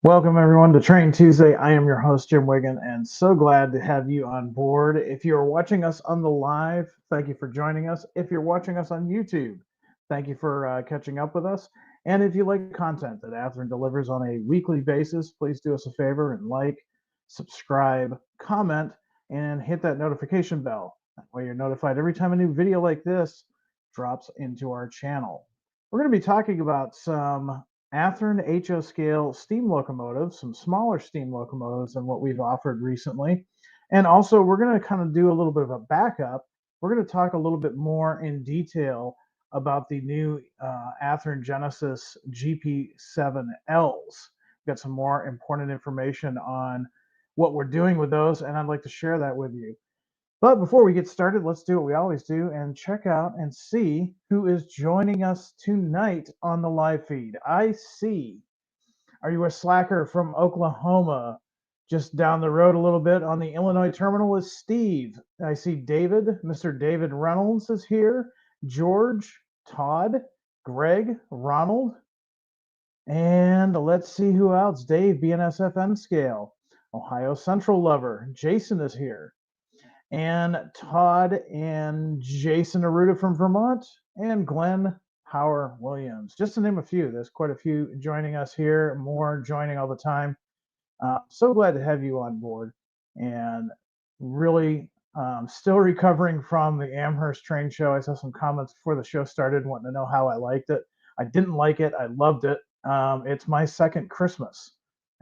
Welcome everyone to Train Tuesday. I am your host, Jim Wiggin, and so glad to have you on board. If you're watching us on the live, thank you for joining us. If you're watching us on YouTube, thank you for catching up with us. And if you like content that Athearn delivers on a weekly basis, please do us a favor and like, subscribe, comment, and hit that notification bell. That way you're notified every time a new video like this drops into our channel. We're going to be talking about some Athearn HO scale steam locomotives, some smaller steam locomotives than what we've offered recently. And also, we're going to kind of do a little bit of a backup. We're going to talk a little bit more in detail about the new Athearn Genesis GP7Ls. Got some more important information on what we're doing with those, and I'd like to share that with you. But before we get started, let's do what we always do and check out and see who is joining us tonight on the live feed. I see. Are you a slacker from Oklahoma? Just down the road a little bit on the Illinois terminal is Steve. I see David. Mr. David Reynolds is here. George, Todd, Greg, Ronald, and let's see who else. Dave, BNSFN scale. Ohio Central lover. Jason is here, and Todd and Jason Aruda from Vermont, and Glenn Power Williams, just to name a few. There's quite a few joining us here, more joining all the time. So glad to have you on board, and really still recovering from the Amherst train show. I saw some comments before the show started wanting to know how I liked it. I didn't like it. I loved it. It's my second Christmas.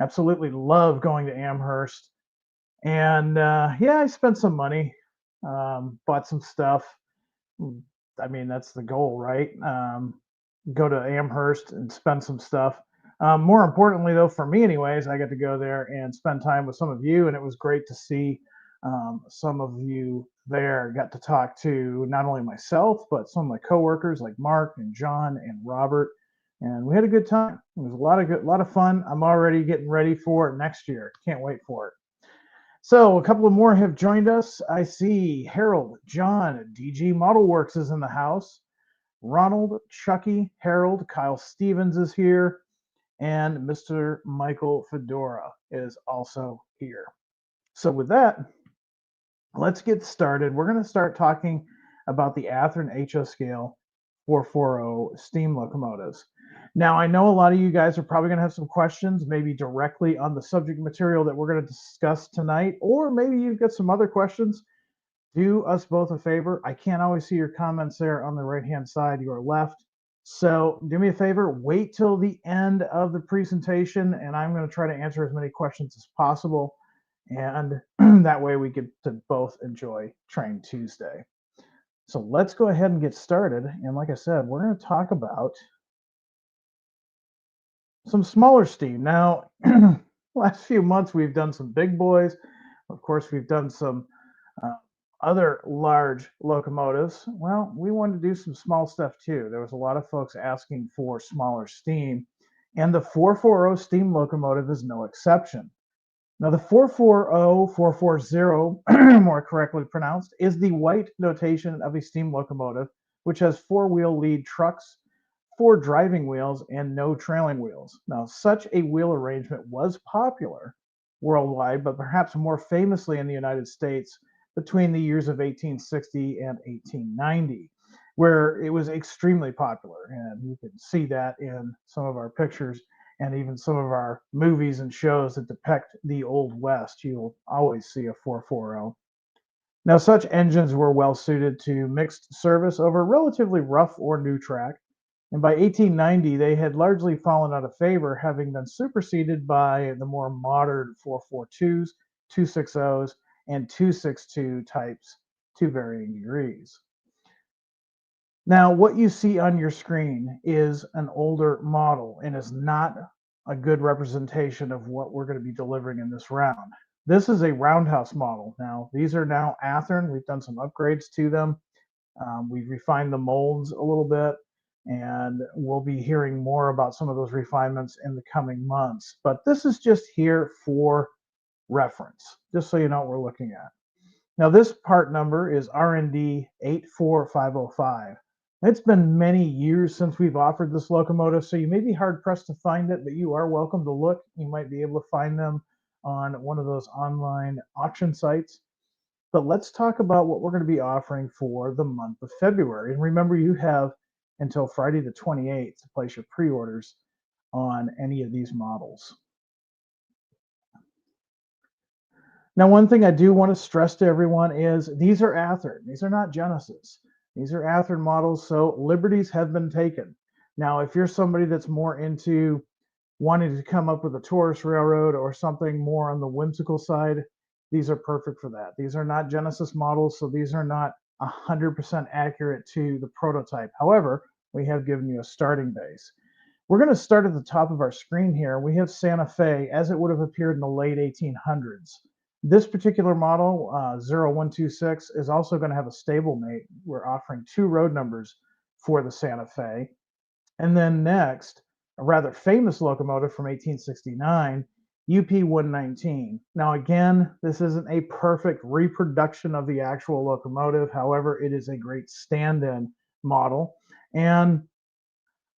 Absolutely love going to Amherst. And yeah, I spent some money, bought some stuff. I mean, that's the goal, right? Go to Amherst and spend some stuff. More importantly, though, for me, anyways, I got to go there and spend time with some of you, and it was great to see some of you there. Got to talk to not only myself, but some of my coworkers like Mark and John and Robert, and we had a good time. It was a lot of fun. I'm already getting ready for next year. Can't wait for it. So a couple of more have joined us. I see Harold, John, DG Model Works is in the house. Ronald, Chucky, Harold, Kyle Stevens is here, and Mr. Michael Fedora is also here. So with that, let's get started. We're going to start talking about the Athearn HO scale 440 steam locomotives. Now, I know a lot of you guys are probably going to have some questions, maybe directly on the subject material that we're going to discuss tonight, or maybe you've got some other questions. Do us both a favor. I can't always see your comments there on the right-hand side, your left. So do me a favor, wait till the end of the presentation, and I'm going to try to answer as many questions as possible. And that way we get to both enjoy Train Tuesday. So let's go ahead and get started. And like I said, we're going to talk about some smaller steam. Now, last few months we've done some big boys. Of course, we've done some uh, other large locomotives. Well, we wanted to do some small stuff too. There was a lot of folks asking for smaller steam, and the 440 steam locomotive is no exception. Now, the 440, 440, more correctly pronounced, is the white notation of a steam locomotive, which has four-wheel lead trucks, four driving wheels, and no trailing wheels. Now, such a wheel arrangement was popular worldwide, but perhaps more famously in the United States between the years of 1860 and 1890, where it was extremely popular. And you can see that in some of our pictures and even some of our movies and shows that depict the Old West. You'll always see a 440. Now, such engines were well suited to mixed service over relatively rough or new track, and by 1890 they had largely fallen out of favor, having been superseded by the more modern 442s, 260s, and 262 types to varying degrees. Now, what you see on your screen is an older model and is not a good representation of what we're going to be delivering in this round. This is a roundhouse model. Now, these are now Athearn. We've done some upgrades to them. We've refined the molds a little bit, and we'll be hearing more about some of those refinements in the coming months. But this is just here for reference, just so you know what we're looking at. Now, this part number is RND 84505. It's been many years since we've offered this locomotive, so you may be hard pressed to find it, but you are welcome to look. You might be able to find them on one of those online auction sites. But let's talk about what we're going to be offering for the month of February. And remember, you have until Friday the 28th to place your pre orders on any of these models. Now, one thing I do want to stress to everyone is these are Athearn. These are not Genesis. These are Athearn models, so liberties have been taken. Now, if you're somebody that's more into wanting to come up with a tourist railroad or something more on the whimsical side, these are perfect for that. These are not Genesis models, so these are not 100% accurate to the prototype. However, we have given you a starting base. We're going to start at the top of our screen here. We have Santa Fe as it would have appeared in the late 1800s. This particular model, 0126, is also going to have a stablemate. We're offering 2 road numbers for the Santa Fe. And then next, a rather famous locomotive from 1869, UP 119. Now, again, this isn't a perfect reproduction of the actual locomotive. However, it is a great stand in model. And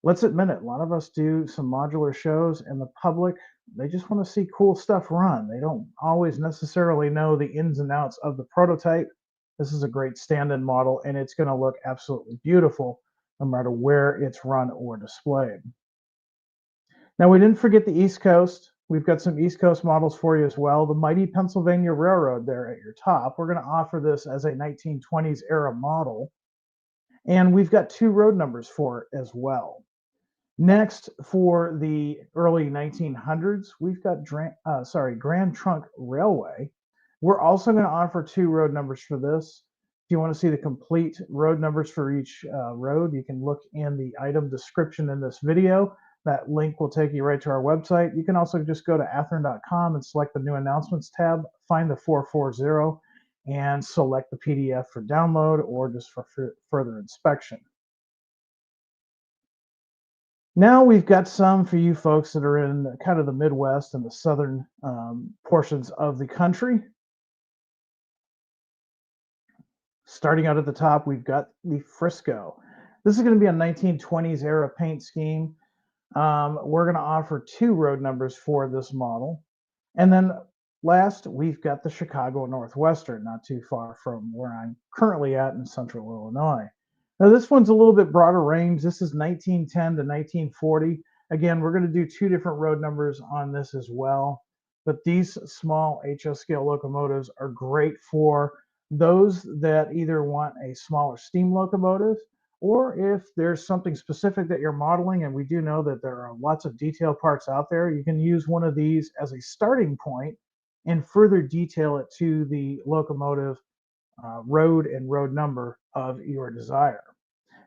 let's admit it, a lot of us do some modular shows, and the public, they just want to see cool stuff run. They don't always necessarily know the ins and outs of the prototype. This is a great stand-in model, and it's going to look absolutely beautiful no matter where it's run or displayed. Now, we didn't forget the East Coast. We've got some East Coast models for you as well. The mighty Pennsylvania Railroad there at your top. We're going to offer this as a 1920s era model, and we've got 2 road numbers for it as well. Next, for the early 1900s, we've got Grand Trunk Railway. We're also going to offer 2 road numbers for this. If you want to see the complete road numbers for each road, you can look in the item description in this video. That link will take you right to our website. You can also just go to athearn.com and select the new announcements tab, find the 440, and select the PDF for download or just for further inspection. Now we've got some for you folks that are in kind of the Midwest and the southern portions of the country. Starting out at the top, we've got the Frisco. This is going to be a 1920s era paint scheme. We're going to offer 2 road numbers for this model. And then last, we've got the Chicago Northwestern, not too far from where I'm currently at in central Illinois. Now, this one's a little bit broader range. This is 1910 to 1940. Again, we're going to do 2 different road numbers on this as well. But these small HO scale locomotives are great for those that either want a smaller steam locomotive, or if there's something specific that you're modeling, and we do know that there are lots of detail parts out there, you can use one of these as a starting point and further detail it to the locomotive road and road number of your desire.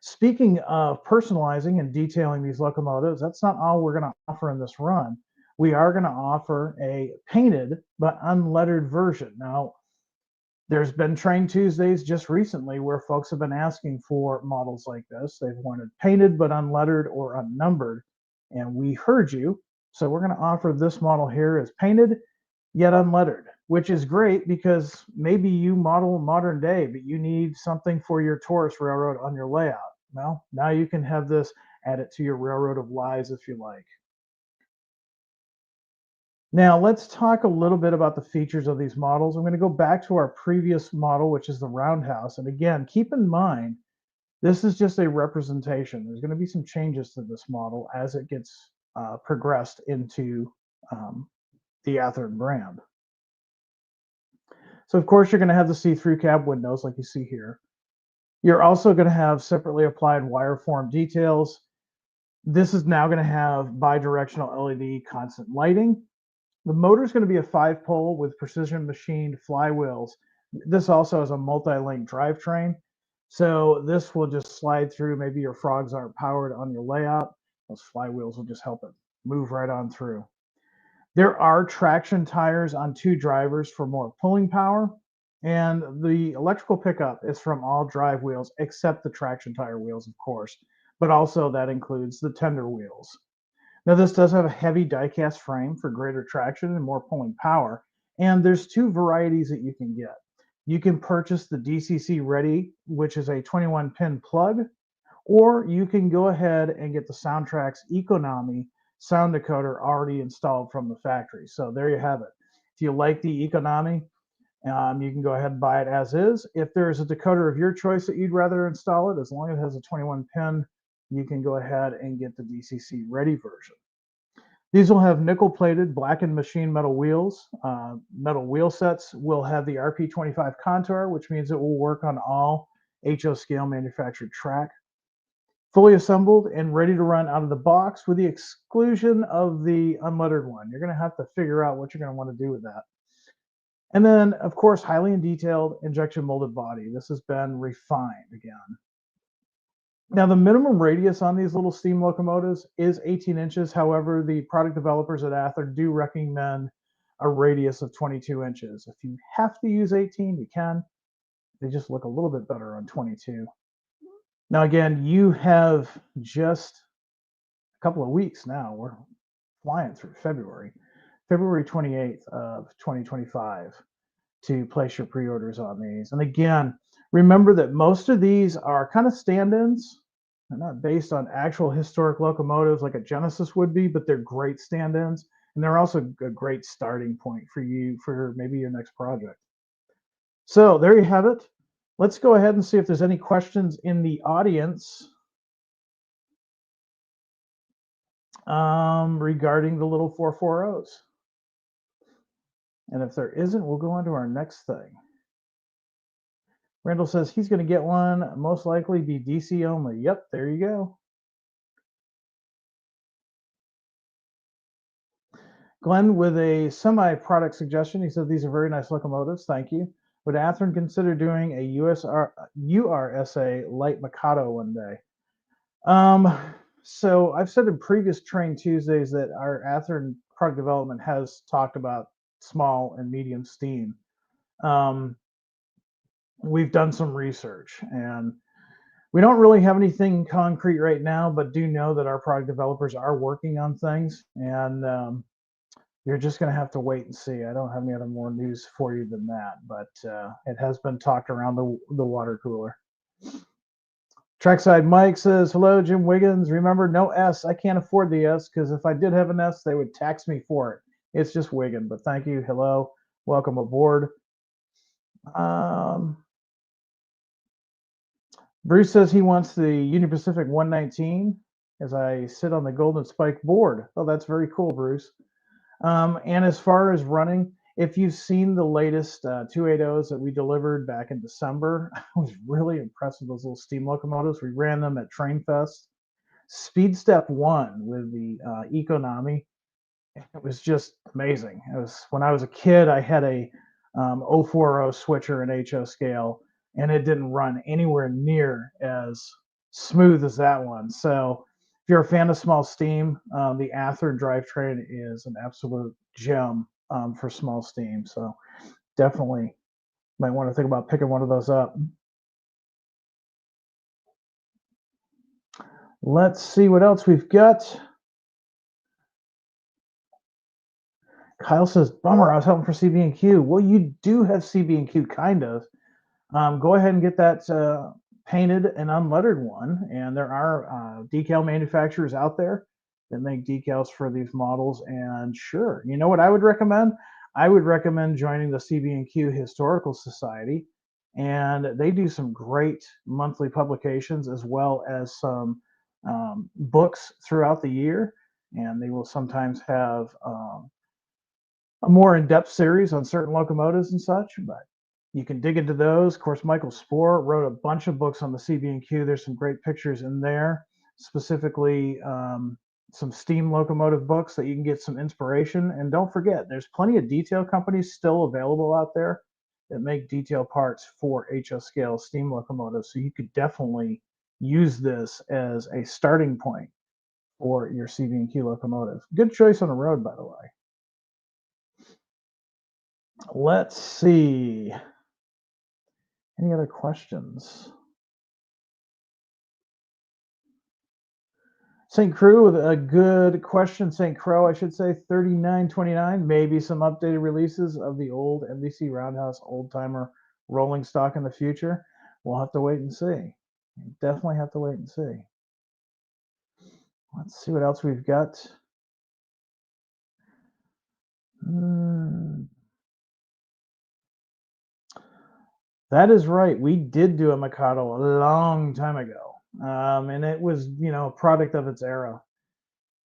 Speaking of personalizing and detailing these locomotives, that's not all we're going to offer in this run. We are going to offer a painted but unlettered version. Now, there's been Train Tuesdays just recently where folks have been asking for models like this. They've wanted painted but unlettered or unnumbered, and we heard you. So we're going to offer this model here as painted yet unlettered, which is great because maybe you model modern day, but you need something for your tourist railroad on your layout. Well, now you can have this added to your railroad of lies if you like. Now let's talk a little bit about the features of these models. I'm going to go back to our previous model, which is the roundhouse. And again, keep in mind, this is just a representation. There's going to be some changes to this model as it gets progressed into the Athearn brand. So of course, you're going to have the see-through cab windows like you see here. You're also going to have separately applied wire form details. This is now going to have bi-directional LED constant lighting. The motor is going to be a 5-pole with precision machined flywheels. This also has a multi-link drivetrain. So this will just slide through. Maybe your frogs aren't powered on your layout. Those flywheels will just help it move right on through. There are traction tires on 2 drivers for more pulling power. And the electrical pickup is from all drive wheels except the traction tire wheels, of course. But also that includes the tender wheels. Now this does have a heavy die-cast frame for greater traction and more pulling power. And there's 2 varieties that you can get. You can purchase the DCC Ready, which is a 21-pin plug, or you can go ahead and get the Soundtrack's Economy sound decoder already installed from the factory. So there you have it. If you like the Economy, you can go ahead and buy it as is. If there's a decoder of your choice that you'd rather install it, as long as it has a 21 pin, you can go ahead and get the DCC ready version. These will have nickel-plated blackened machine metal wheels. Metal wheel sets will have the RP25 contour, which means it will work on all HO scale manufactured track. Fully assembled and ready to run out of the box with the exclusion of the unlettered one. You're going to have to figure out what you're going to want to do with that. And then, of course, highly detailed injection molded body. This has been refined again. Now, the minimum radius on these little steam locomotives is 18 inches. However, the product developers at Athearn do recommend a radius of 22 inches. If you have to use 18, you can. They just look a little bit better on 22. Now, again, you have just a couple of weeks now. We're flying through February 28th of 2025 to place your pre-orders on these. And again, remember that most of these are kind of stand-ins. They're not based on actual historic locomotives like a Genesis would be, but they're great stand-ins. And they're also a great starting point for you for maybe your next project. So there you have it. Let's go ahead and see if there's any questions in the audience regarding the little 440s. And if there isn't, we'll go on to our next thing. Randall says he's going to get one, most likely be DC only. Yep, there you go. Glenn with a semi-product suggestion. He said these are very nice locomotives. Thank you. Would Athearn consider doing a URSA light Mikado one day? So I've said in previous Train Tuesdays that our Athearn product development has talked about small and medium steam. We've done some research, and we don't really have anything concrete right now, but do know that our product developers are working on things, and you're just going to have to wait and see. I don't have any other more news for you than that, but it has been talked around the water cooler. Trackside Mike says, hello, Jim Wiggins. Remember, no S. I can't afford the S because if I did have an S, they would tax me for it. It's just Wiggin, but thank you. Hello. Welcome aboard. Bruce says he wants the Union Pacific 119 as I sit on the Golden Spike board. Oh, that's very cool, Bruce. And as far as running, if you've seen the latest 280s that we delivered back in December, I was really impressed with those little steam locomotives. We ran them at Train Fest. Speed Step 1 with the Economy. It was just amazing. It was when I was a kid, I had a 040 switcher in HO scale, and it didn't run anywhere near as smooth as that one. So if you're a fan of small steam, the Athearn drivetrain is an absolute gem for small steam. So definitely might want to think about picking one of those up. Let's see what else we've got. Kyle says, bummer, I was hoping for CB&Q. Well, you do have CB&Q, kind of. Go ahead and get that painted and unlettered one. And there are decal manufacturers out there that make decals for these models. And sure, you know what I would recommend? I would recommend joining the CB&Q Historical Society. And they do some great monthly publications as well as some books throughout the year. And they will sometimes have a more in-depth series on certain locomotives and such, but you can dig into those. Of course, Michael Spohr wrote a bunch of books on the CB&Q. There's some great pictures in there, specifically some steam locomotive books that you can get some inspiration. And don't forget, there's plenty of detail companies still available out there that make detail parts for HO scale steam locomotives. So you could definitely use this as a starting point for your CB&Q locomotive. Good choice on the road, by the way. Let's see. Any other questions? St. Croix with a good question. St. Croix, I should say, 3929. Maybe some updated releases of the old NBC Roundhouse old timer rolling stock in the future. We'll have to wait and see. Definitely have to wait and see. Let's see what else we've got. Mm, that is right. We did do a Mikado a long time ago, and it was, a product of its era.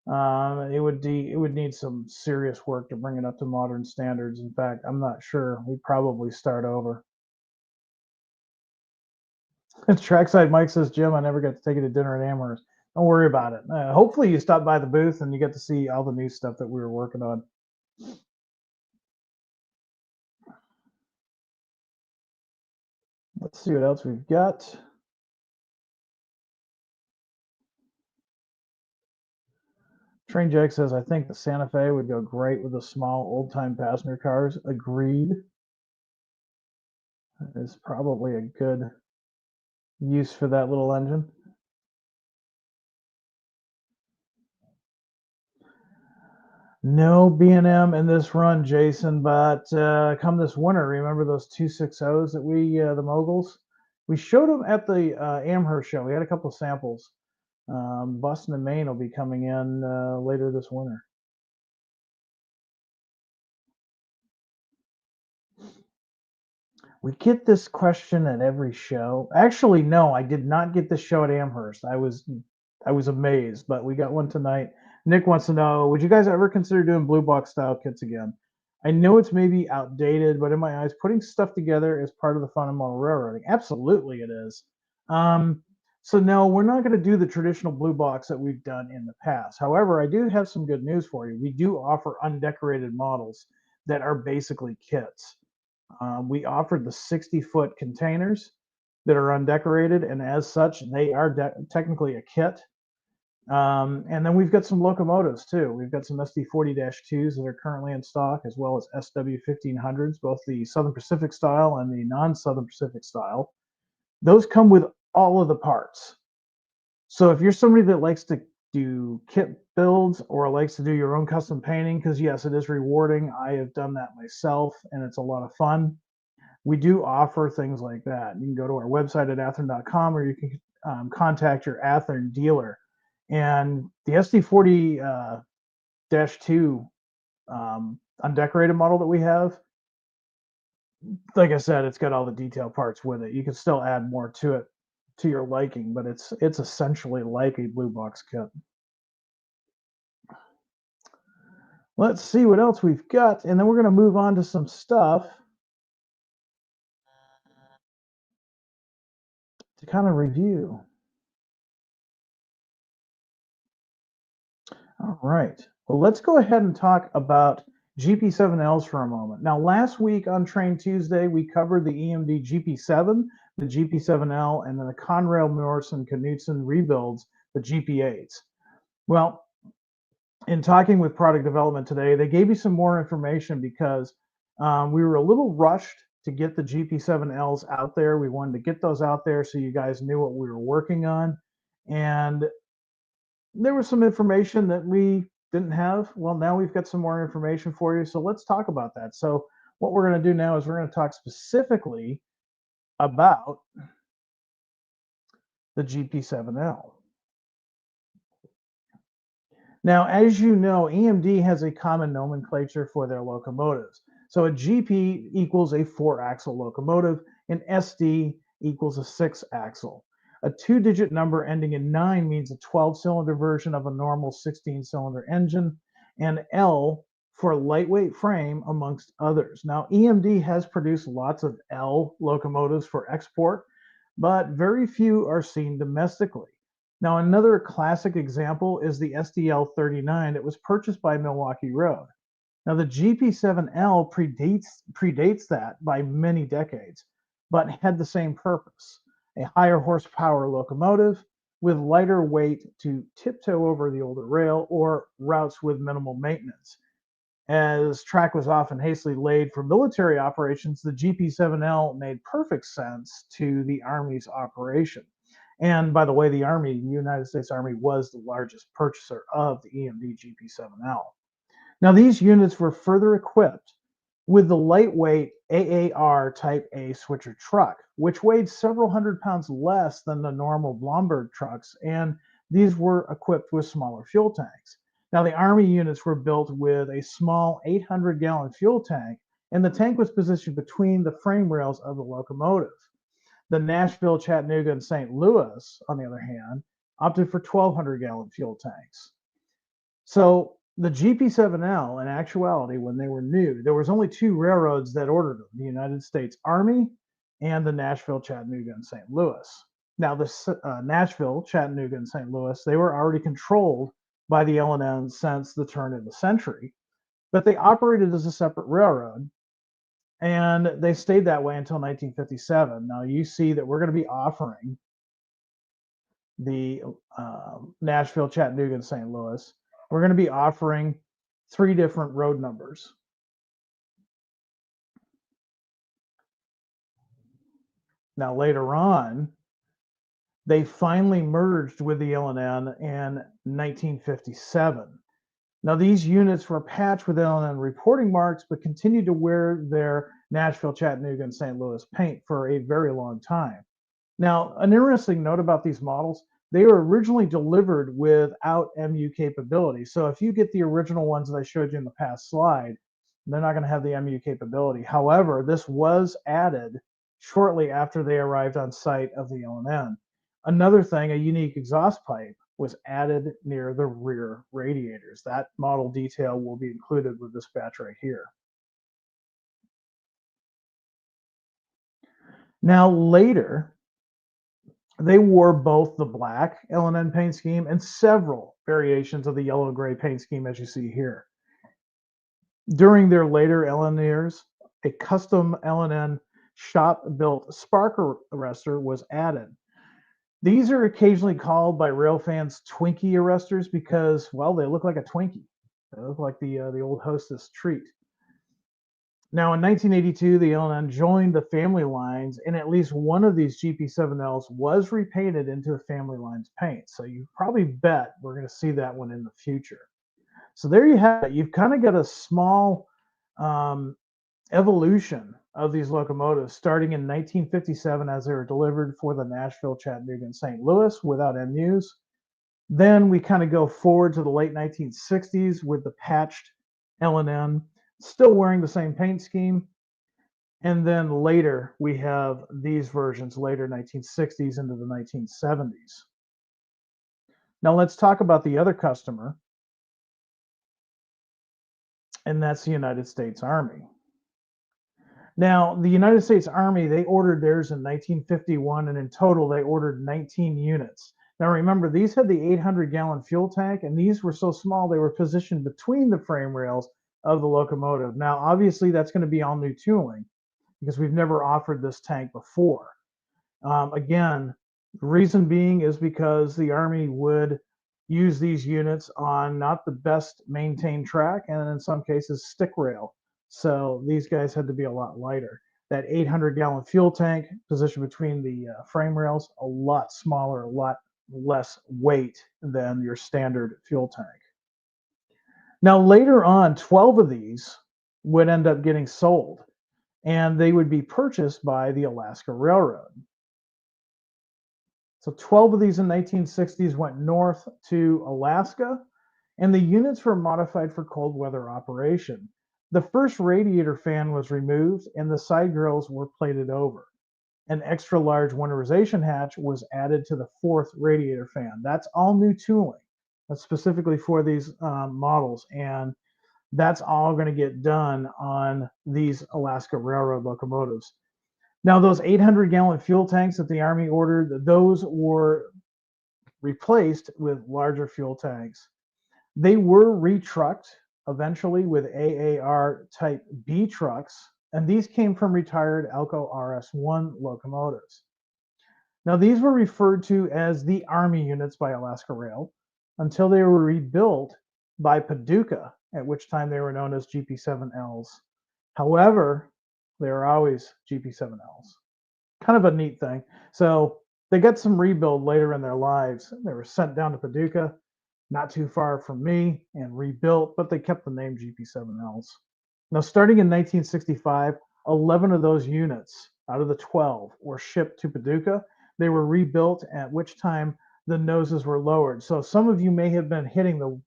It would need some serious work to bring it up to modern standards. In fact, I'm not sure. We'd probably start over. Trackside Mike says, Jim, I never got to take you to dinner at Amherst. Don't worry about it. Hopefully, you stop by the booth and you get to see all the new stuff that we were working on. Let's see what else we've got. Train Jack says, I think the Santa Fe would go great with the small old time passenger cars. Agreed. That is probably a good use for that little engine. No B&M in this run, Jason, but come this winter, remember those 260s that the moguls? We showed them at the Amherst show. We had a couple of samples. Boston and Maine will be coming in later this winter. We get this question at every show. Actually, no, I did not get this show at Amherst. I was amazed, but we got one tonight. Nick wants to know, would you guys ever consider doing blue box style kits again? I know it's maybe outdated, but in my eyes, putting stuff together is part of the fun of model railroading. Absolutely, it is. Um, so no, we're not going to do the traditional blue box that we've done in the past. However, I do have some good news for you. We do offer undecorated models that are basically kits. We offered the 60-foot containers that are undecorated, and as such, they are technically a kit. And then we've got some locomotives too. We've got some SD40-2s that are currently in stock, as well as SW1500s, both the Southern Pacific style and the non-Southern Pacific style. Those come with all of the parts. So if you're somebody that likes to do kit builds or likes to do your own custom painting, because yes, it is rewarding. I have done that myself, and it's a lot of fun. We do offer things like that. You can go to our website at athearn.com, or you can contact your Athearn dealer. And the SD40 2 undecorated model that we have, like I said, it's got all the detail parts with it. You can still add more to it to your liking, but it's essentially like a blue box kit. Let's see what else we've got, and then we're going to move on to some stuff to kind of review. All right. Well, let's go ahead and talk about GP7Ls for a moment. Now, last week on Train Tuesday, we covered the EMD GP7, the GP7L, and then the Conrail Morrison Knutson rebuilds, the GP8s. Well, in talking with product development today, they gave you some more information because we were a little rushed to get the GP7Ls out there. We wanted to get those out there so you guys knew what we were working on. And there was some information that we didn't have. Well, now we've got some more information for you. So let's talk about that. So, what we're going to do now is we're going to talk specifically about the GP7L. Now, as you know, EMD has a common nomenclature for their locomotives. So a GP equals a 4-axle locomotive, and SD equals a 6-axle. A 2-digit number ending in 9 means a 12-cylinder version of a normal 16-cylinder engine, and L for lightweight frame, amongst others. Now, EMD has produced lots of L locomotives for export, but very few are seen domestically. Now, another classic example is the SDL39 that was purchased by Milwaukee Road. Now, the GP7L predates that by many decades, but had the same purpose: a higher horsepower locomotive with lighter weight to tiptoe over the older rail or routes with minimal maintenance. As track was often hastily laid for military operations, the GP7L made perfect sense to the Army's operation. And by the way, the United States Army, was the largest purchaser of the EMD GP7L. Now, these units were further equipped with the lightweight AAR Type A switcher truck, which weighed several hundred pounds less than the normal Blomberg trucks, and these were equipped with smaller fuel tanks. Now, the Army units were built with a small 800-gallon fuel tank, and the tank was positioned between the frame rails of the locomotive. The Nashville, Chattanooga, and St. Louis, on the other hand, opted for 1,200-gallon fuel tanks. So the GP7L, in actuality, when they were new, there was only two railroads that ordered them: the United States Army and the Nashville, Chattanooga, and St. Louis. Now, the Nashville, Chattanooga, and St. Louis, they were already controlled by the L&N since the turn of the century, but they operated as a separate railroad, and they stayed that way until 1957. Now, you see that we're going to be offering the Nashville, Chattanooga, and St. Louis. We're going to be offering three different road numbers. Now, later on, they finally merged with the L&N in 1957. Now, these units were patched with L&N reporting marks, but continued to wear their Nashville, Chattanooga, and St. Louis paint for a very long time. Now, an interesting note about these models, they were originally delivered without MU capability. So if you get the original ones that I showed you in the past slide, they're not going to have the MU capability. However, this was added shortly after they arrived on site of the L&N. Another thing, a unique exhaust pipe was added near the rear radiators. That model detail will be included with this batch right here. Now later, they wore both the black L&N paint scheme and several variations of the yellow-gray paint scheme, as you see here. During their later L&N years, a custom L&N shop-built spark arrestor was added. These are occasionally called by rail fans Twinkie arrestors because, well, they look like a Twinkie. They look like the old Hostess treat. Now, in 1982, the L&N joined the family lines, and at least one of these GP7Ls was repainted into the family lines paint. So you probably bet we're going to see that one in the future. So there you have it. You've kind of got a small evolution of these locomotives starting in 1957 as they were delivered for the Nashville, Chattanooga, and St. Louis without MUs. Then we kind of go forward to the late 1960s with the patched L&N, still wearing the same paint scheme. And then later we have these versions, later 1960s into the 1970s. Now let's talk about the other customer, and that's the United States Army. Now, the United States Army, they ordered theirs in 1951, and in total they ordered 19 units. Now remember, these had the 800-gallon fuel tank, and these were so small they were positioned between the frame rails of the locomotive. Now, obviously, that's going to be all new tooling because we've never offered this tank before. Again, the reason being is because the Army would use these units on not the best maintained track, and in some cases, stick rail. So these guys had to be a lot lighter. That 800-gallon fuel tank positioned between the frame rails, a lot smaller, a lot less weight than your standard fuel tank. Now, later on, 12 of these would end up getting sold, and they would be purchased by the Alaska Railroad. So 12 of these in 1960s went north to Alaska, and the units were modified for cold weather operation. The first radiator fan was removed, and the side grills were plated over. An extra large winterization hatch was added to the fourth radiator fan. That's all new tooling. That's specifically for these models, and that's all going to get done on these Alaska Railroad locomotives. Now, those 800-gallon fuel tanks that the Army ordered, those were replaced with larger fuel tanks. They were retrucked eventually with AAR Type B trucks, and these came from retired Alco RS-1 locomotives. Now, these were referred to as the Army units by Alaska Rail until they were rebuilt by Paducah, at which time they were known as GP7Ls. However, they were always GP7Ls. Kind of a neat thing. So they got some rebuild later in their lives. They were sent down to Paducah, not too far from me, and rebuilt, but they kept the name GP7Ls. Now, starting in 1965, 11 of those units out of the 12 were shipped to Paducah. They were rebuilt, at which time the noses were lowered. So some of you may have been hitting the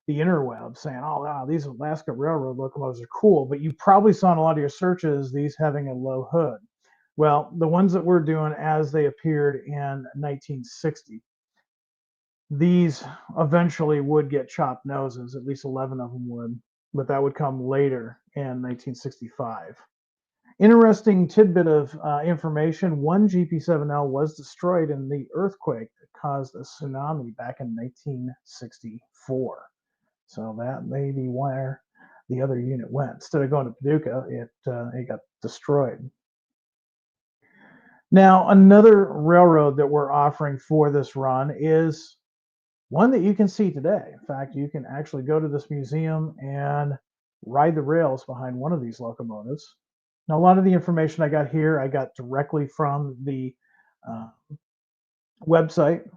interweb saying, "Oh, wow, these Alaska Railroad locomotives are cool," but you probably saw in a lot of your searches these having a low hood. Well, the ones that we're doing as they appeared in 1960, these eventually would get chopped noses, at least 11 of them would, but that would come later in 1965. Interesting tidbit of information, one GP7L was destroyed in the earthquake that caused a tsunami back in 1964. So that may be where the other unit went. Instead of going to Paducah, it got destroyed. Now, another railroad that we're offering for this run is one that you can see today. In fact, you can actually go to this museum and ride the rails behind one of these locomotives. Now, a lot of the information I got here, I got directly from the uh, website.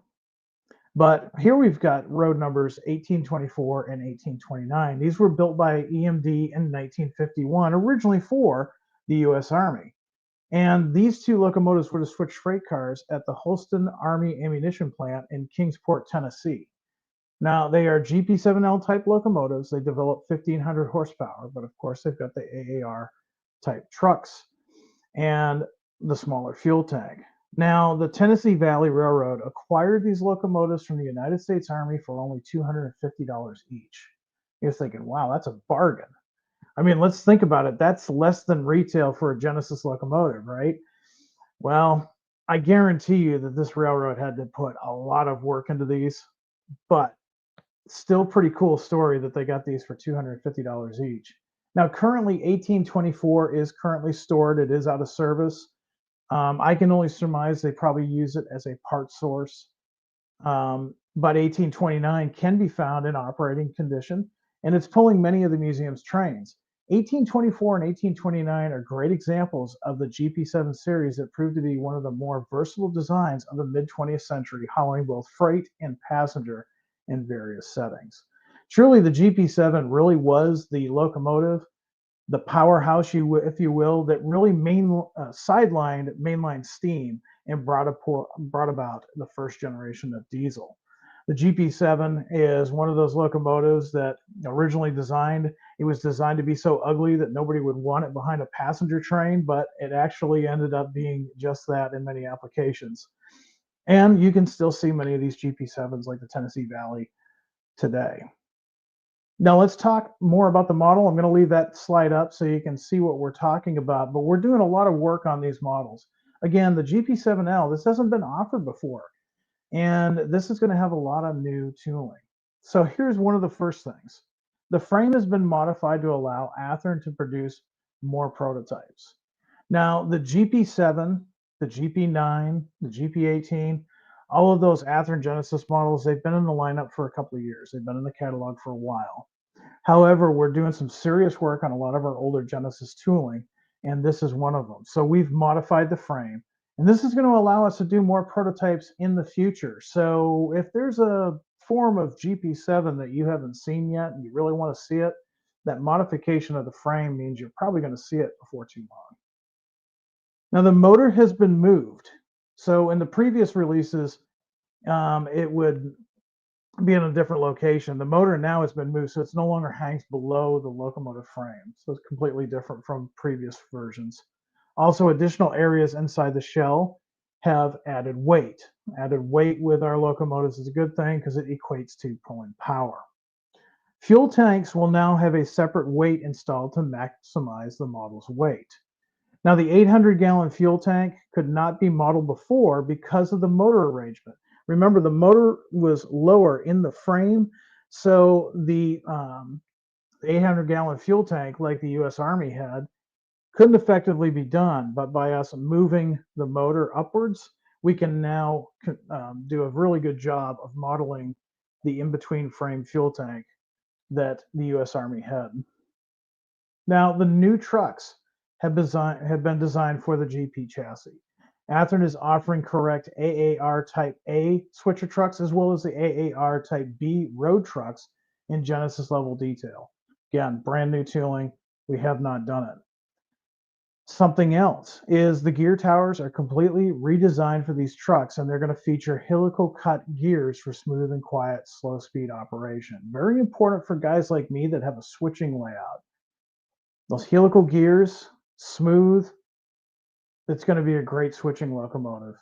But here we've got road numbers 1824 and 1829. These were built by EMD in 1951, originally for the U.S. Army. And these two locomotives were to switch freight cars at the Holston Army Ammunition Plant in Kingsport, Tennessee. Now, they are GP7L type locomotives. They develop 1,500 horsepower, but of course, they've got the AAR type trucks and the smaller fuel tank. Now, the Tennessee Valley Railroad acquired these locomotives from the United States Army for only $250 each. You're thinking, wow, that's a bargain. I mean, let's think about it. That's less than retail for a Genesis locomotive, right? Well, I guarantee you that this railroad had to put a lot of work into these, but still pretty cool story that they got these for $250 each. Now, currently, 1824 is currently stored. It is out of service. I can only surmise they probably use it as a part source. But 1829 can be found in operating condition, and it's pulling many of the museum's trains. 1824 and 1829 are great examples of the GP7 series that proved to be one of the more versatile designs of the mid 20th century, hauling both freight and passenger in various settings. Truly, the GP7 really was the locomotive, the powerhouse, if you will, that really sidelined mainline steam and brought about the first generation of diesel. The GP7 is one of those locomotives that originally it was designed to be so ugly that nobody would want it behind a passenger train, but it actually ended up being just that in many applications. And you can still see many of these GP7s like the Tennessee Valley today. Now let's talk more about the model. I'm going to leave that slide up so you can see what we're talking about, but we're doing a lot of work on these models. Again, the GP7L, this hasn't been offered before, and this is going to have a lot of new tooling. So here's one of the first things. The frame has been modified to allow Athearn to produce more prototypes. Now, the GP7, the GP9, the GP18, all of those Athearn Genesis models, they've been in the lineup for a couple of years. They've been in the catalog for a while. However, we're doing some serious work on a lot of our older Genesis tooling, and this is one of them. So we've modified the frame, and this is going to allow us to do more prototypes in the future. So if there's a form of GP7 that you haven't seen yet and you really want to see it, that modification of the frame means you're probably going to see it before too long. Now the motor has been moved. So in the previous releases, it would be in a different location. The motor now has been moved, so it's no longer hangs below the locomotive frame. So it's completely different from previous versions. Also, additional areas inside the shell have added weight. Added weight with our locomotives is a good thing because it equates to pulling power. Fuel tanks will now have a separate weight installed to maximize the model's weight. Now, the 800-gallon fuel tank could not be modeled before because of the motor arrangement. Remember, the motor was lower in the frame, so the 800-gallon fuel tank, like the U.S. Army had, couldn't effectively be done. But by us moving the motor upwards, we can now do a really good job of modeling the in-between frame fuel tank that the U.S. Army had. Now, the new trucks have been designed for the GP chassis. Athearn is offering correct AAR Type A switcher trucks as well as the AAR Type B road trucks in Genesis level detail. Again, brand new tooling. We have not done it. Something else is the gear towers are completely redesigned for these trucks, and they're going to feature helical cut gears for smooth and quiet slow speed operation. Very important for guys like me that have a switching layout. Those helical gears, smooth, it's going to be a great switching locomotive.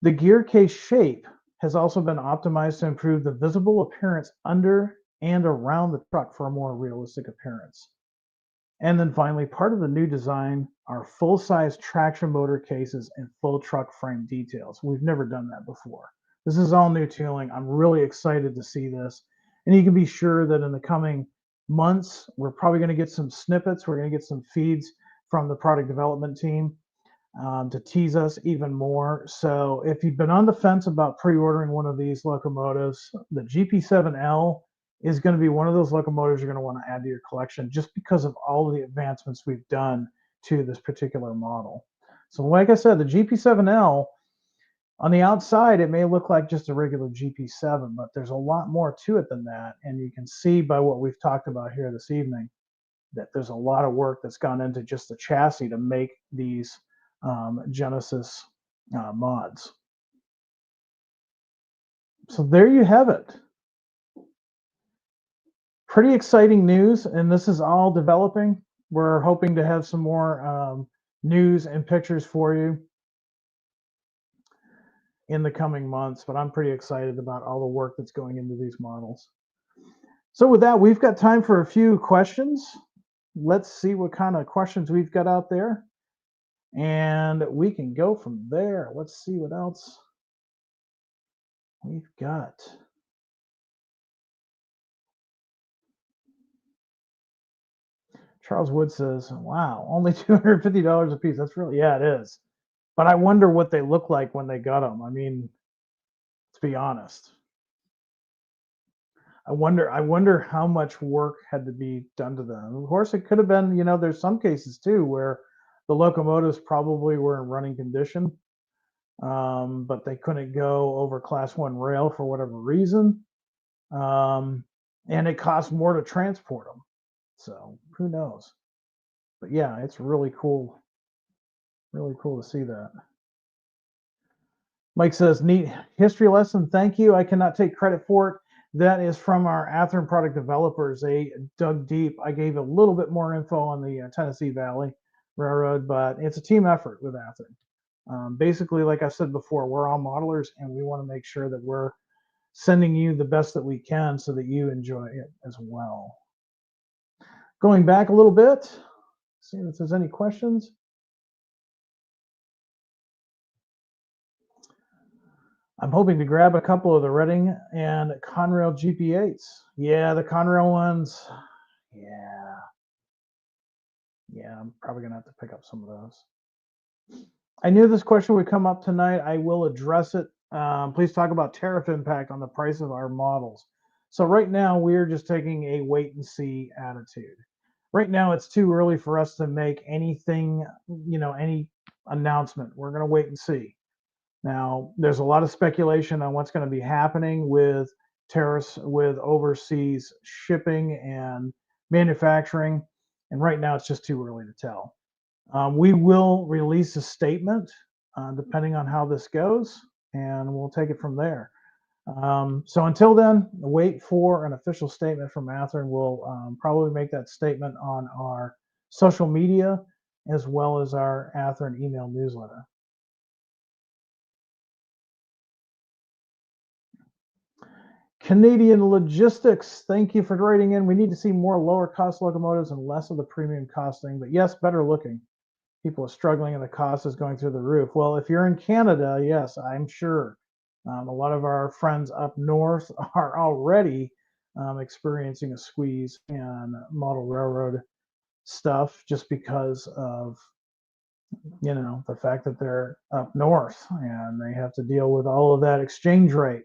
The gear case shape has also been optimized to improve the visible appearance under and around the truck for a more realistic appearance. And then finally, part of the new design are full-size traction motor cases and full truck frame details. We've never done that before. This is all new tooling. I'm really excited to see this. And you can be sure that in the coming months, we're probably going to get some snippets. We're going to get some feeds from the product development team to tease us even more. So if you've been on the fence about pre-ordering one of these locomotives, the GP7L is going to be one of those locomotives you're going to want to add to your collection just because of all of the advancements we've done to this particular model. So like I said, the GP7L, on the outside, it may look like just a regular GP7, but there's a lot more to it than that. And you can see by what we've talked about here this evening that there's a lot of work that's gone into just the chassis to make these Genesis mods. So there you have it. Pretty exciting news, and this is all developing. We're hoping to have some more news and pictures for you in the coming months, but I'm pretty excited about all the work that's going into these models. So with that, we've got time for a few questions. Let's see what kind of questions we've got out there, and we can go from there. Let's see what else we've got. Charles Wood says, wow, only $250 a piece. That's really, yeah, it is. But I wonder what they look like when they got them. I mean, let's be honest. I wonder how much work had to be done to them. Of course, it could have been, there's some cases too where the locomotives probably were in running condition, but they couldn't go over class one rail for whatever reason. And it cost more to transport them. So who knows? But yeah, it's really cool to see that. Mike says, neat history lesson. Thank you. I cannot take credit for it. That is from our Athearn product developers. They dug deep. I gave a little bit more info on the Tennessee Valley Railroad, but it's a team effort with Athearn. Basically, like I said before, we're all modelers, and we want to make sure that we're sending you the best that we can so that you enjoy it as well. Going back a little bit, seeing if there's any questions. I'm hoping to grab a couple of the Reading and Conrail GP8s. Yeah, the Conrail ones. Yeah. Yeah, I'm probably going to have to pick up some of those. I knew this question would come up tonight. I will address it. Please talk about tariff impact on the price of our models. So right now, we're just taking a wait and see attitude. Right now, it's too early for us to make anything, any announcement. We're going to wait and see. Now, there's a lot of speculation on what's going to be happening with tariffs with overseas shipping and manufacturing. And right now, it's just too early to tell. We will release a statement depending on how this goes, and we'll take it from there. So until then, wait for an official statement from Athearn. We'll probably make that statement on our social media as well as our Athearn email newsletter. Canadian Logistics, thank you for writing in. We need to see more lower cost locomotives and less of the premium costing, but yes, better looking. People are struggling and the cost is going through the roof. Well, if you're in Canada, yes, I'm sure a lot of our friends up north are already experiencing a squeeze in model railroad stuff just because of the fact that they're up north and they have to deal with all of that exchange rate.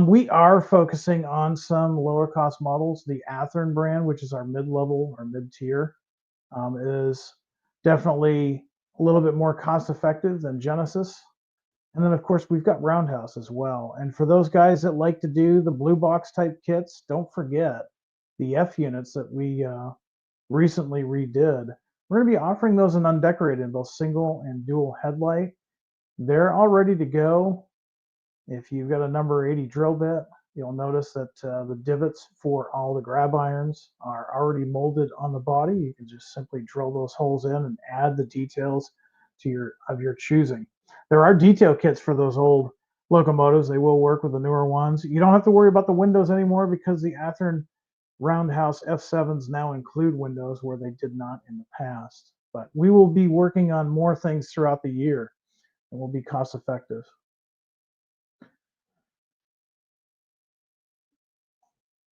We are focusing on some lower cost models. The Athearn brand, which is our mid-level or mid-tier, is definitely a little bit more cost effective than Genesis. And then, of course, we've got Roundhouse as well. And for those guys that like to do the blue box type kits, don't forget the F units that we recently redid. We're going to be offering those in undecorated, both single and dual headlight. They're all ready to go. If you've got a number 80 drill bit, you'll notice that the divots for all the grab irons are already molded on the body. You can just simply drill those holes in and add the details to your choosing. There are detail kits for those old locomotives. They will work with the newer ones. You don't have to worry about the windows anymore because the Athearn Roundhouse F7s now include windows where they did not in the past. But we will be working on more things throughout the year and will be cost effective.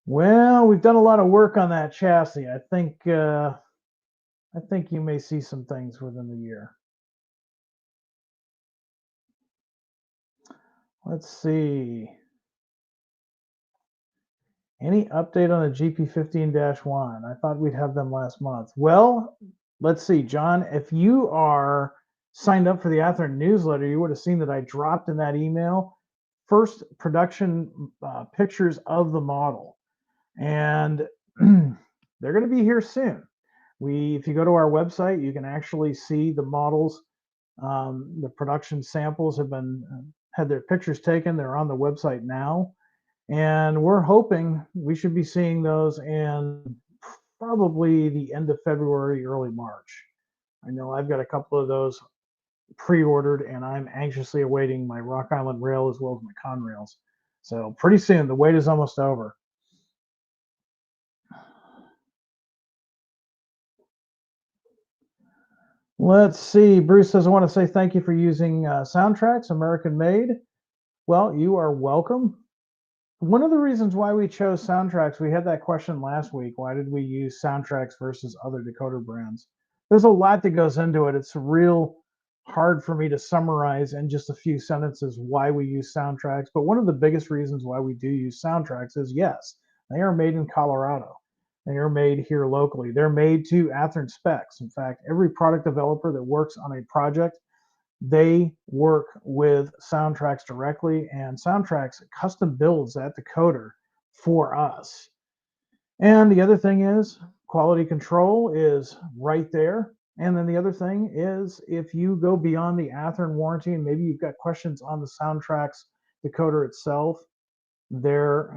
Well, we've done a lot of work on that chassis. I think you may see some things within the year. Let's see. Any update on the GP15-1? I thought we'd have them last month. Well, let's see, John. If you are signed up for the Athearn newsletter, you would have seen that I dropped in that email first production pictures of the model, and they're going to be here soon. If you go to our website, you can actually see the models. The production samples have had their pictures taken. They're on the website now, and we're hoping we should be seeing those in probably the end of February, early March. I know I've got a couple of those pre-ordered, and I'm anxiously awaiting my Rock Island rail as well as my Conrails. So pretty soon, the wait is almost over. Let's see. Bruce says, I want to say thank you for using Soundtracks, American made. Well, you are welcome. One of the reasons why we chose Soundtracks, we had that question last week. Why did we use Soundtracks versus other decoder brands? There's a lot that goes into it. It's real hard for me to summarize in just a few sentences why we use Soundtracks. But one of the biggest reasons why we do use Soundtracks is, yes, they are made in Colorado. They are made here locally. They're made to Athearn specs. In fact, every product developer that works on a project, they work with Soundtracks directly, and Soundtracks custom builds that decoder for us. And the other thing is quality control is right there. And then the other thing is if you go beyond the Athearn warranty and maybe you've got questions on the Soundtracks decoder itself, they're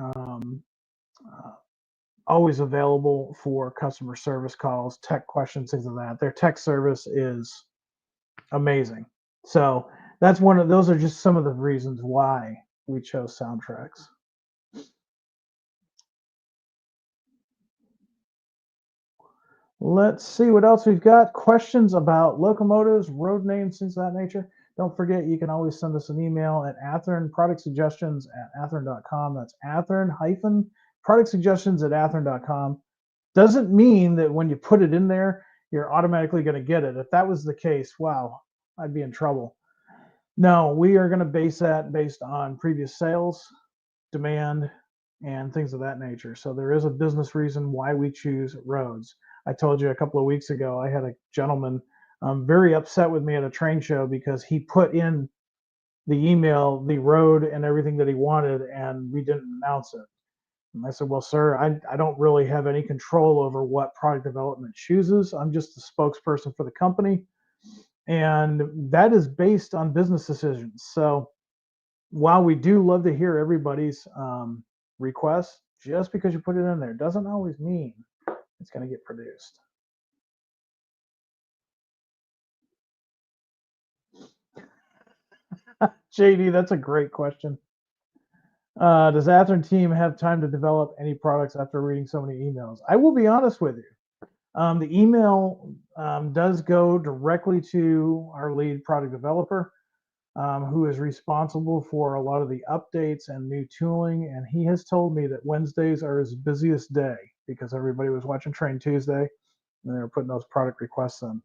always available for customer service calls, tech questions, things like that. Their tech service is amazing. So that's those are just some of the reasons why we chose Soundtracks. Let's see what else we've got. Questions about locomotives, road names, things of that nature. Don't forget, you can always send us an email at Athearn product suggestions at athearn.com. That's Athearn product suggestions at athearn.com. Doesn't mean that when you put it in there, you're automatically going to get it. If that was the case, wow, I'd be in trouble. No, we are going to base that based on previous sales, demand, and things of that nature. So there is a business reason why we choose roads. I told you a couple of weeks ago, I had a gentleman very upset with me at a train show because he put in the email, the road, and everything that he wanted, and we didn't announce it. And I said, well, sir, I don't really have any control over what product development chooses. I'm just the spokesperson for the company. And that is based on business decisions. So while we do love to hear everybody's requests, just because you put it in there doesn't always mean it's going to get produced. JD, that's a great question. Does Athearn team have time to develop any products after reading so many emails? I will be honest with you. The email does go directly to our lead product developer, who is responsible for a lot of the updates and new tooling. And he has told me that Wednesdays are his busiest day because everybody was watching Train Tuesday and they were putting those product requests in.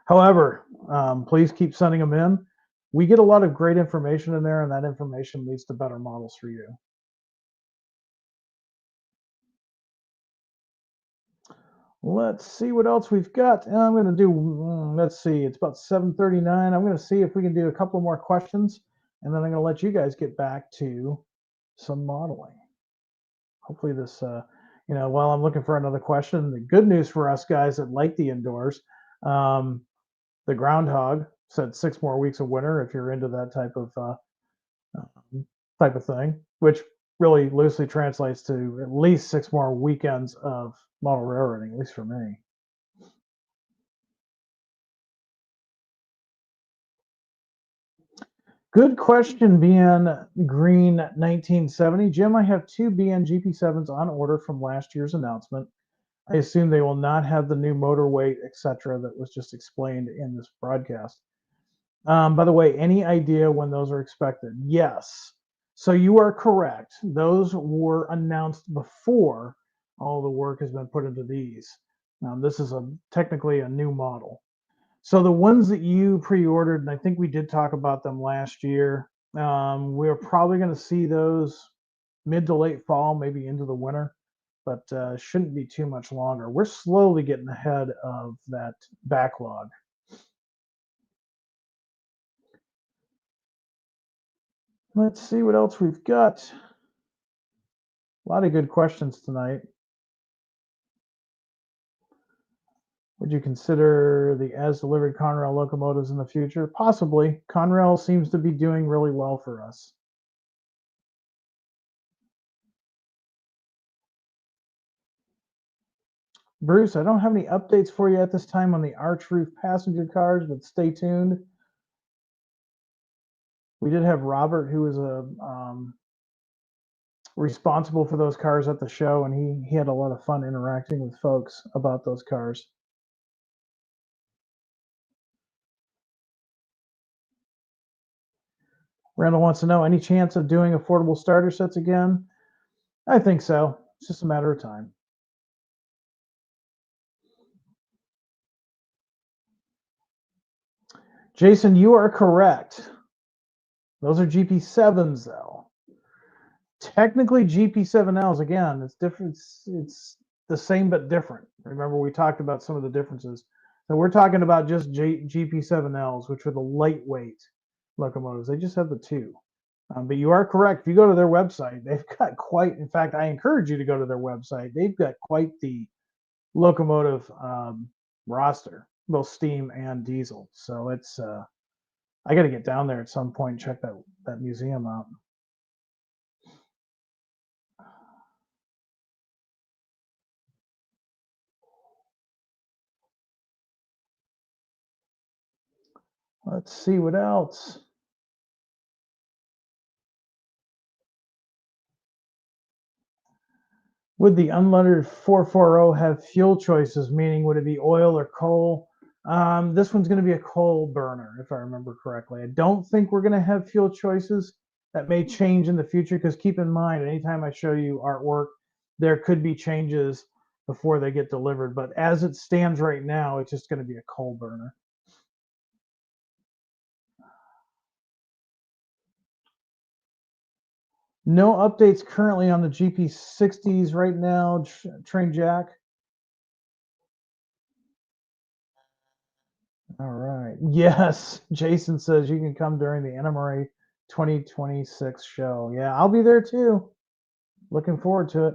However, please keep sending them in. We get a lot of great information in there, and that information leads to better models for you. Let's see what else we've got. I'm going to do, let's see, it's about 7:39. I'm going to see if we can do a couple more questions, and then I'm going to let you guys get back to some modeling. Hopefully this While I'm looking for another question, the good news for us guys that like the indoors, um, the groundhog said 6 more weeks of winter if you're into that type of thing, which really loosely translates to at least 6 more weekends of model railroading, at least for me. Good question, BN Green 1970. Jim, I have two BN GP7s on order from last year's announcement. I assume they will not have the new motor weight, etc., that was just explained in this broadcast. By the way, any idea when those are expected? Yes. So you are correct. Those were announced before all the work has been put into these. This is technically a new model. So the ones that you pre-ordered, and I think we did talk about them last year, we're probably going to see those mid to late fall, maybe into the winter, but shouldn't be too much longer. We're slowly getting ahead of that backlog. Let's see what else we've got. A lot of good questions tonight. Would you consider the as-delivered Conrail locomotives in the future? Possibly. Conrail seems to be doing really well for us. Bruce, I don't have any updates for you at this time on the arch roof passenger cars, but stay tuned. We did have Robert, who was responsible for those cars at the show, and he had a lot of fun interacting with folks about those cars. Randall wants to know, any chance of doing affordable starter sets again? I think so. It's just a matter of time. Jason, you are correct. Those are GP7s, though. Technically, GP7Ls, again, it's different. It's the same but different. Remember, we talked about some of the differences. So we're talking about just GP7Ls, which are the lightweight locomotives. They just have the two. But you are correct. If you go to their website, they've got quite, in fact, I encourage you to go to their website. They've got quite the locomotive roster, both steam and diesel. So it's, I got to get down there at some point and check that museum out. Let's see what else. Would the unleaded 440 have fuel choices? Meaning, would it be oil or coal? This one's going to be a coal burner, if I remember correctly. I don't think we're going to have fuel choices. That may change in the future, because keep in mind, anytime I show you artwork, there could be changes before they get delivered. But as it stands right now, it's just going to be a coal burner. No updates currently on the GP60s right now, Train Jack. All right. Yes, Jason says you can come during the NMRA 2026 show. Yeah, I'll be there too. Looking forward to it.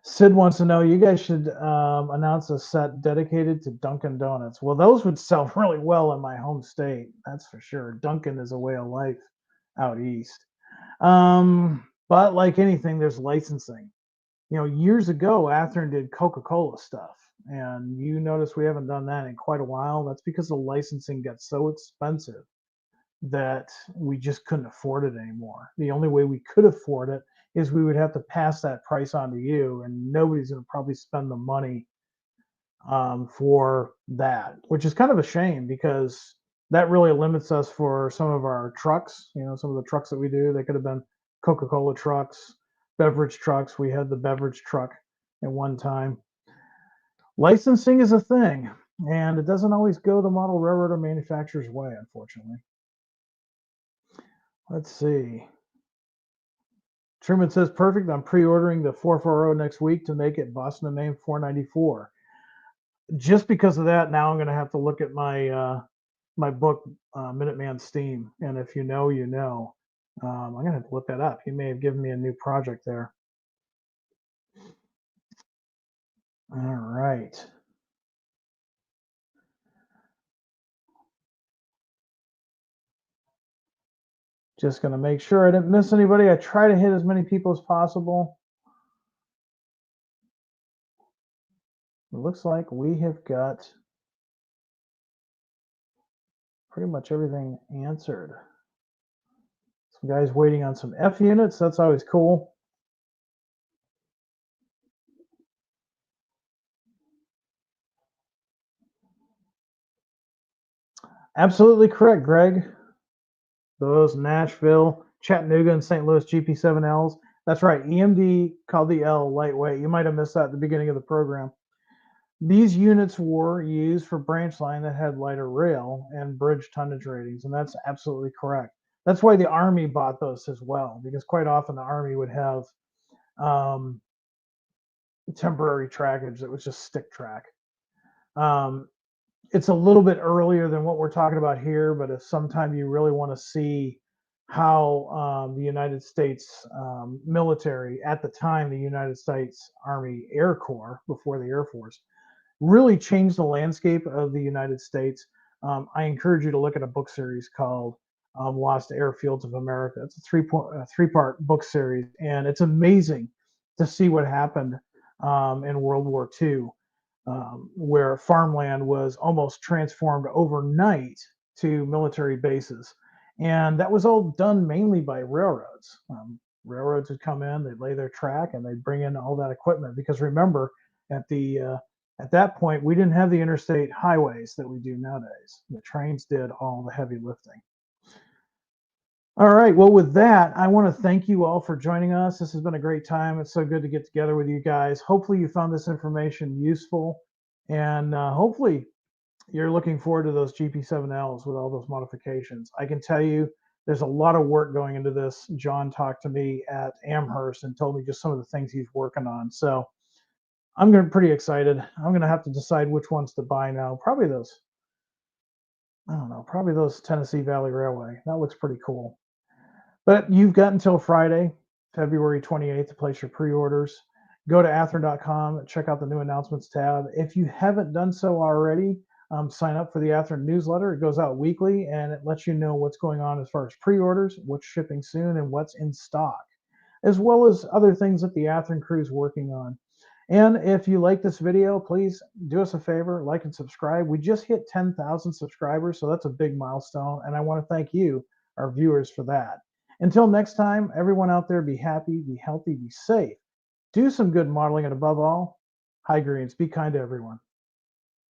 Sid wants to know, you guys should announce a set dedicated to Dunkin' Donuts. Well, those would sell really well in my home state. That's for sure. Dunkin' is a way of life out east. But like anything, there's licensing. Years ago, Athearn did Coca-Cola stuff, and you notice we haven't done that in quite a while. That's because the licensing got so expensive that we just couldn't afford it anymore. The only way we could afford it is we would have to pass that price on to you, and nobody's going to probably spend the money for that, which is kind of a shame, because that really limits us for some of our trucks. Some of the trucks that we do, they could have been Coca-Cola trucks, beverage trucks. We had the beverage truck at one time. Licensing is a thing, and it doesn't always go the model railroader manufacturer's way, unfortunately. Let's see. Truman says, perfect. I'm pre-ordering the 440 next week to make it Boston and Maine 494. Just because of that, now I'm going to have to look at my my book, Minuteman Steam. And if you know, you know. I'm going to have to look that up. He may have given me a new project there. All right. Just going to make sure I didn't miss anybody. I try to hit as many people as possible. It looks like we have got pretty much everything answered. Some guys waiting on some F units. That's always cool. Absolutely correct, Greg. Those Nashville, Chattanooga, and St. Louis GP7Ls. That's right. EMD called the L lightweight. You might have missed that at the beginning of the program. These units were used for branch line that had lighter rail and bridge tonnage ratings, and that's absolutely correct. That's why the Army bought those as well, because quite often the Army would have um, temporary trackage that was just stick track. Um, it's a little bit earlier than what we're talking about here, but if sometime you really want to see how the United States military, at the time, the United States Army Air Corps, before the Air Force, really changed the landscape of the United States. I encourage you to look at a book series called Lost Airfields of America. It's a three-part book series, and it's amazing to see what happened in World War II, where farmland was almost transformed overnight to military bases. And that was all done mainly by railroads. Railroads would come in, they'd lay their track, and they'd bring in all that equipment. Because remember, at that point, we didn't have the interstate highways that we do nowadays. The trains did all the heavy lifting. All right. Well, with that, I want to thank you all for joining us. This has been a great time. It's so good to get together with you guys. Hopefully, you found this information useful, and hopefully, you're looking forward to those GP7Ls with all those modifications. I can tell you there's a lot of work going into this. John talked to me at Amherst and told me just some of the things he's working on. So I'm going to be pretty excited. I'm going to have to decide which ones to buy now. Probably those, I don't know, probably those Tennessee Valley Railway. That looks pretty cool. But you've got until Friday, February 28th to place your pre-orders. Go to Athearn.com and check out the new announcements tab. If you haven't done so already, sign up for the Athearn newsletter. It goes out weekly and it lets you know what's going on as far as pre-orders, what's shipping soon, and what's in stock, as well as other things that the Athearn crew is working on. And if you like this video, please do us a favor, like and subscribe. We just hit 10,000 subscribers, so that's a big milestone. And I want to thank you, our viewers, for that. Until next time, everyone out there, be happy, be healthy, be safe. Do some good modeling, and above all, high greens. Be kind to everyone.